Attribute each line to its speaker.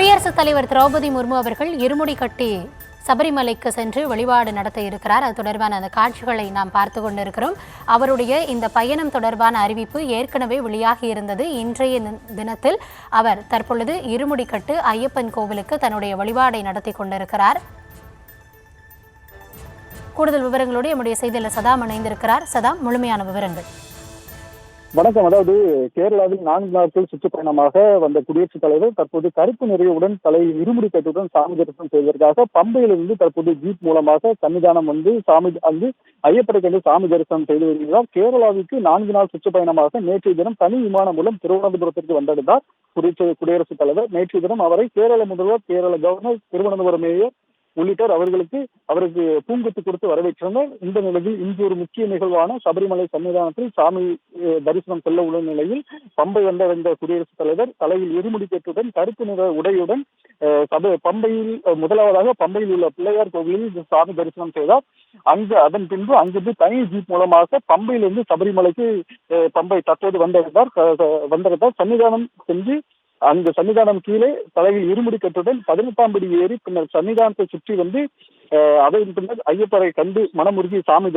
Speaker 1: குடியரசுத் தலைவர் திரௌபதி முர்மு அவர்கள் இருமுடி கட்டி சபரிமலைக்கு சென்று வழிபாடு நடத்த இருக்கிறார். அது தொடர்பான அந்த காட்சிகளை நாம் பார்த்து கொண்டிருக்கிறோம். அவருடைய இந்த பயணம் தொடர்பான அறிவிப்பு ஏற்கனவே வெளியாகி இருந்தது. இன்றைய தினத்தில் அவர் தற்பொழுது இருமுடி கட்டு ஐயப்பன் கோவிலுக்கு தன்னுடைய வழிபாடை நடத்தி கொண்டிருக்கிறார். கூடுதல் விவரங்களோடு நம்முடைய செய்தியாளர் சதாம் இணைந்திருக்கிறார். சதாம், முழுமையான விவரங்கள்.
Speaker 2: வணக்கம். அதாவது கேரளாவில் 4 நாட்கள் சுற்றுப்பயணமாக வந்த குடியரசுத் தலைவர் தற்போது கருப்பு நிறையுடன் தலையில் இருமுடி கட்டுடன் சாமி தரிசனம் செய்வதற்காக பம்பையிலிருந்து தற்போது ஜீப் மூலமாக சன்னிதானம் வந்து ஐயப்பரை கண்டு சாமி தரிசனம் செய்து வருகிறார். கேரளாவிற்கு 4 நாள் சுற்றுப்பயணமாக நேற்றைய தினம் தனி விமானம் மூலம் திருவனந்தபுரத்திற்கு வந்தடைந்தார் குடியரசுத் தலைவர். நேற்றைய தினம் அவரை கேரள முதல்வர், கேரள கவர்னர், திருவனந்தபுரம் மேயர் உள்ளிட்டோர் அவருக்கு பூங்கொத்து கொடுத்து வரவேற்றனர். இந்த நிலையில் இன்று ஒரு முக்கிய நிகழ்வான சபரிமலை சன்னிதானத்தில் சாமி தரிசனம் செல்ல உள்ள நிலையில் பம்பை வந்த குடியரசுத் தலைவர் தலையில் இருமுடி கட்டுடன் கருப்பு நிற உடையுடன் பம்பையில் முதலாவதாக பம்பையில் உள்ள பிள்ளையார் கோவிலில் சாமி தரிசனம் செய்தார். அதன் பின்பு அங்கிருந்து தனி ஜீப் மூலமாக பம்பையிலிருந்து சபரிமலைக்கு பம்பை தற்போது வந்தடைந்தார். சன்னிதானம் சென்று அந்த சன்னிதானம் கீழே தலையில் இருமுடி கட்டுடன் 18ஆம் படி ஏறி பின்னர் சன்னிதானத்தை சுற்றி வந்து அதன் பின்னர் ஐயப்பரை கண்டு மனமுருகி சாமி